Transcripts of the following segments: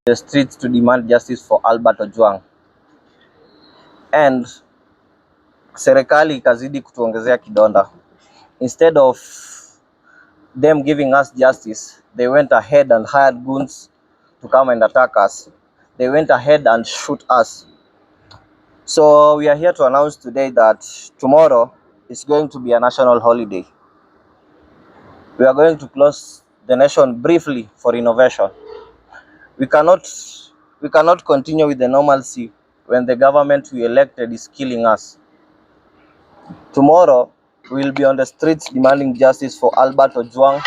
the streets to demand justice for Albert Ojwang, and serikali ikazidi kutuongezea kidonda. Instead of them giving us justice, they went ahead and hired goons to come and attack us. They went ahead and shoot us. So we are here to announce today that tomorrow is going to be a national holiday. We are going to close the nation briefly for innovation. We cannot continue with the normalcy when the government we elected is killing us. Tomorrow we will be on the streets demanding justice for Albert Ojwang,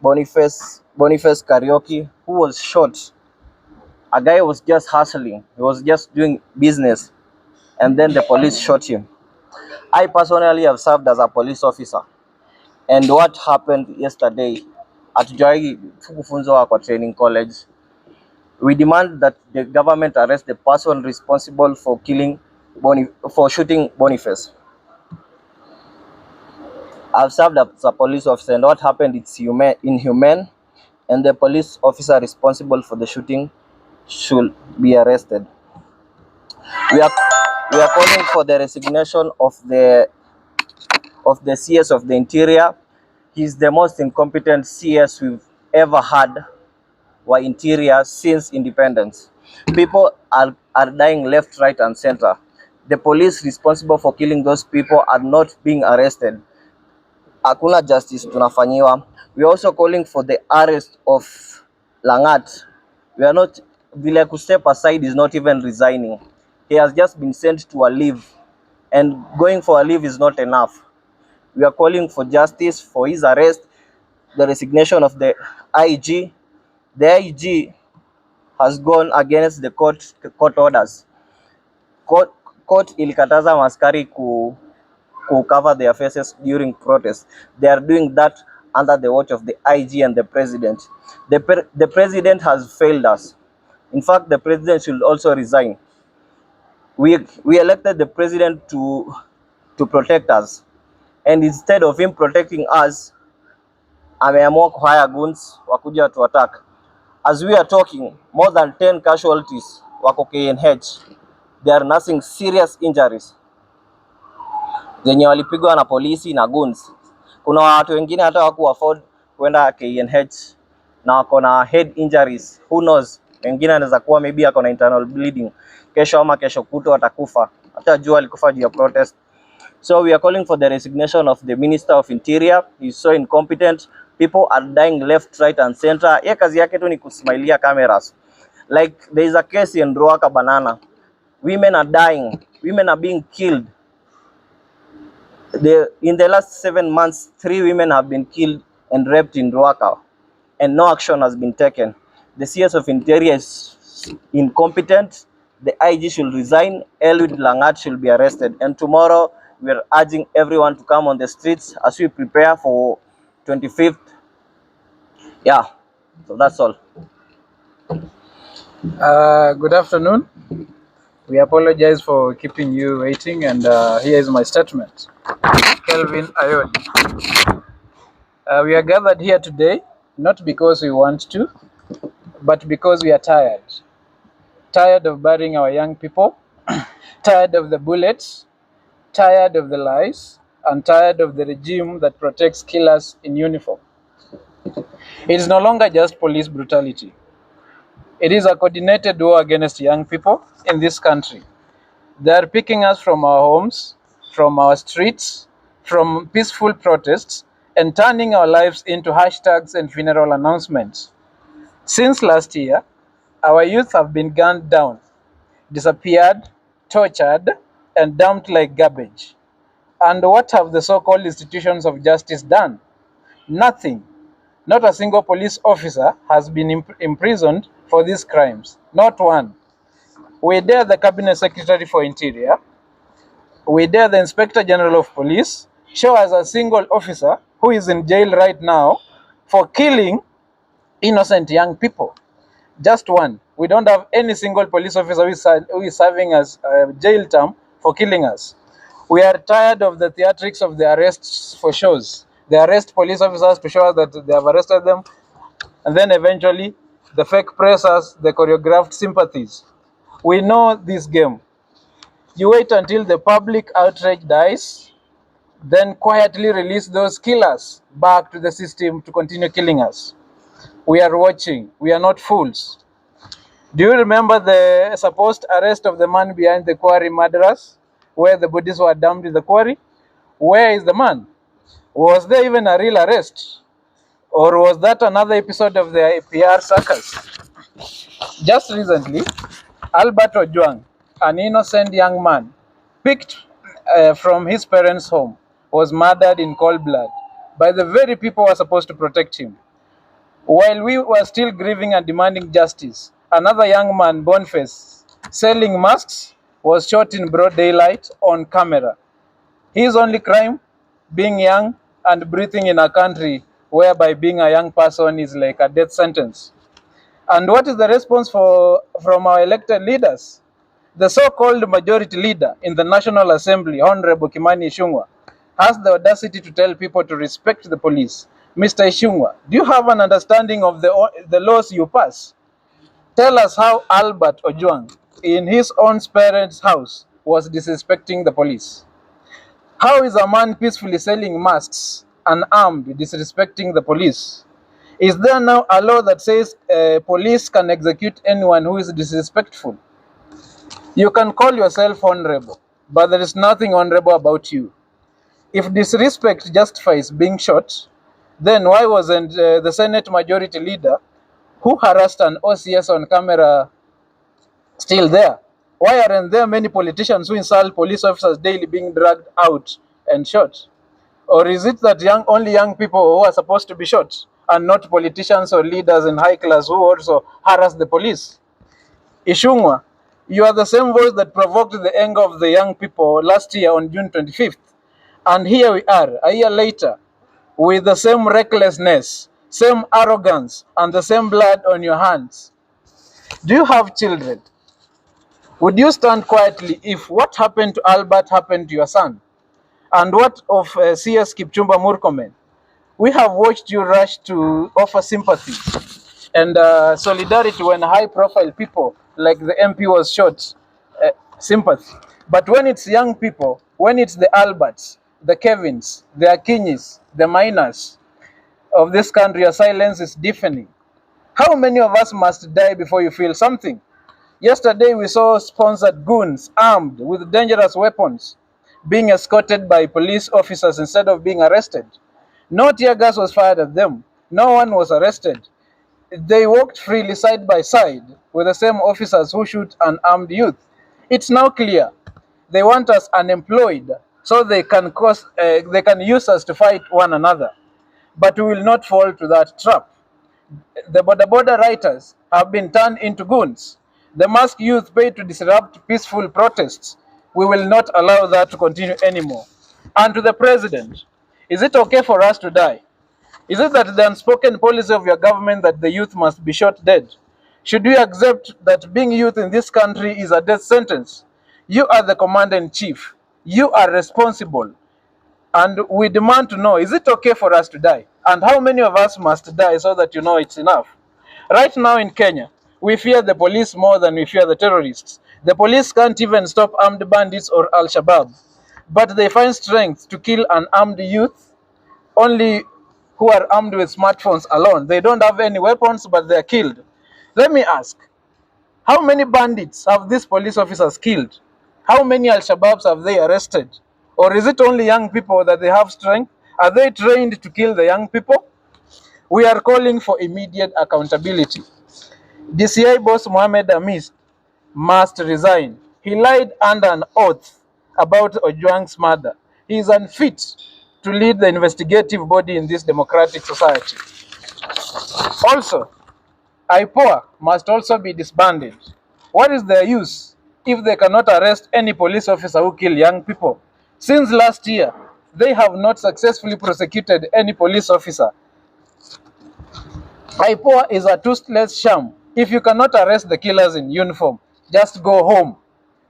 Boniface Karaoke, who was shot. A guy was just hustling. He was just doing business, and then the police shot him. I personally have served as a police officer, and what happened yesterday at Joy Fukufunzo Aqua Training College, we demand that the government arrest the person responsible for shooting Boniface. I've served as a police officer, and what happened is inhumane, and the police officer responsible for the shooting should be arrested. We are calling for the resignation of the CS of the Interior. He's the most incompetent CS we've ever had for Interior since independence. People are dying left, right, and center. The police responsible for killing those people are not being arrested. Hakuna justice tunafanyiwa. We are also calling for the arrest of Langat. We are not, vile step aside is not even resigning. He has just been sent to a leave, and going for a leave is not enough. We are calling for justice for his arrest, the resignation of the IG. The IG has gone against the court orders. Court ilikataza maskari ku cover their faces during protests. They are doing that under the watch of the IG and the president. The president has failed us. In fact, the president should also resign. We elected the president to protect us, and instead of him protecting us, ameamua kuhire goons wakuja to attack. As we are talking, more than 10 casualties wako KNH. They are nursing serious injuries zenye walipigwa na polisi na goons. Kuna watu wengine hata hawaku afford kwenda KNH na wako na head injuries. Who knows? Wengine anaweza kuwa maybe ako na internal bleeding. Kesho ama kesho kuto atakufa. Hata jua alikufa juu ya protest. So we are calling for the resignation of the Minister of Interior. He is so incompetent. People are dying left, right, and center. Ye kazi yake tu ni kusmailia cameras. Like there is a case in Ruaka Banana. Women are dying. Women are being killed. In the last 7 months, 3 women have been killed and raped in Ruaka, and no action has been taken. The CS of Interior is incompetent. The IG should resign. Eliud Langat should be arrested. And tomorrow, we are urging everyone to come on the streets as we prepare for 25th. Yeah, so that's all. Good afternoon. We apologize for keeping you waiting, and here is my statement. Kelvin Ayodi. We are gathered here today not because we want to, but because we are tired. Tired of burying our young people, tired of the bullets, tired of the lies, and tired of the regime that protects killers in uniform. It is no longer just police brutality. It is a coordinated war against young people in this country. They are picking us from our homes, from our streets, from peaceful protests, and turning our lives into hashtags and funeral announcements. Since last year, our youth have been gunned down, disappeared, tortured, and dumped like garbage. And what have the so-called institutions of justice done? Nothing. Not a single police officer has been imprisoned for these crimes. Not one. We dare the Cabinet Secretary for Interior, we dare the Inspector General of Police show us a single officer who is in jail right now for killing innocent young people. Just one. We don't have any single police officer who is serving as a jail term for killing us. We are tired of the theatrics of the arrests for shows. They arrest police officers to show us that they have arrested them, and then eventually the fake pressers, the choreographed sympathies. We know this game. You wait until the public outrage dies, then quietly release those killers back to the system to continue killing us. We are watching. We are not fools. Do you remember the supposed arrest of the man behind the quarry murderers, where the bodies were dumped in the quarry? Where is the man? Was there even a real arrest? Or was that another episode of the PR circus? Just recently, Albert Ojwang, an innocent young man, picked from his parents' home, was murdered in cold blood by the very people who were supposed to protect him. While we were still grieving and demanding justice, another young man, Boniface, selling masks, was shot in broad daylight on camera. His only crime, being young and breathing in a country whereby being a young person is like a death sentence. And what is the response from our elected leaders? The so-called majority leader in the National Assembly, Honorable Kimani Ichung'wah, has the audacity to tell people to respect the police. Mr. Ichung'wah, do you have an understanding of the laws you pass? Tell us how Albert Ojwang, in his own parents' house, was disrespecting the police. How is a man peacefully selling masks, unarmed, disrespecting the police? Is there now a law that says police can execute anyone who is disrespectful? You can call yourself honorable, but there is nothing honorable about you. If disrespect justifies being shot, then why wasn't the Senate Majority Leader who harassed an OCS on camera still there? Why aren't there many politicians who insult police officers daily being dragged out and shot? Or is it that only young people who are supposed to be shot and not politicians or leaders in high class who also harass the police? Ichung'wah, you are the same voice that provoked the anger of the young people last year on June 25th. And here we are, a year later, with the same recklessness, same arrogance, and the same blood on your hands. Do you have children? Would you stand quietly if what happened to Albert happened to your son? And what of CS Kipchumba Murkomen? We have watched you rush to offer sympathy and solidarity when high-profile people like the MP was shot, sympathy. But when it's young people, when it's the Alberts, the Kevins, the Akinyis, the minors of this country, your silence is deafening. How many of us must die before you feel something? Yesterday, we saw sponsored goons armed with dangerous weapons being escorted by police officers instead of being arrested. No tear gas was fired at them. No one was arrested. They walked freely side by side with the same officers who shoot unarmed youth. It's now clear they want us unemployed so they can use us to fight one another. But we will not fall to that trap. The border writers have been turned into goons. The masked youth paid to disrupt peaceful protests. We will not allow that to continue anymore. And to the president, is it okay for us to die? Is it that the unspoken policy of your government that the youth must be shot dead? Should we accept that being youth in this country is a death sentence? You are the commander in chief. You are responsible. And we demand to know, is it okay for us to die? And how many of us must die so that you know it's enough? Right now in Kenya, we fear the police more than we fear the terrorists. The police can't even stop armed bandits or Al-Shabaab. But they find strength to kill an armed youth only who are armed with smartphones alone. They don't have any weapons, but they are killed. Let me ask, how many bandits have these police officers killed? How many Al-Shabaabs have they arrested? Or is it only young people that they have strength? Are they trained to kill the young people? We are calling for immediate accountability. DCI boss Mohamed Amis must resign. He lied under an oath about Ojwang's murder. He is unfit to lead the investigative body in this democratic society. Also, IPOA must also be disbanded. What is their use if they cannot arrest any police officer who kill young people? Since last year, they have not successfully prosecuted any police officer. IPOA is a toothless sham. If you cannot arrest the killers in uniform, just go home.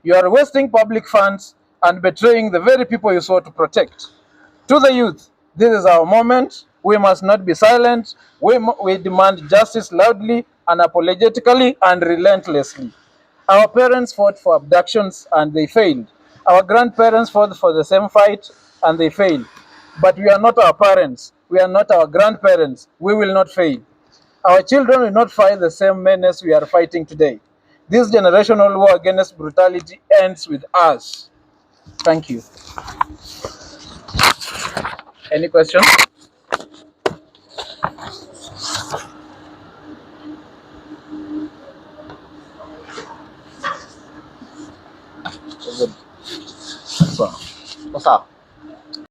You are wasting public funds and betraying the very people you sought to protect. To the youth, this is our moment. We must not be silent. We demand justice loudly. unapologetically and relentlessly. Our parents fought for abductions and they failed. Our grandparents fought for the same fight and they failed. But we are not our parents. We are not our grandparents. We will not fail. Our children will not fight the same menace we are fighting today. This generational war against brutality ends with us. Thank you. Any questions? Good. So, what's up?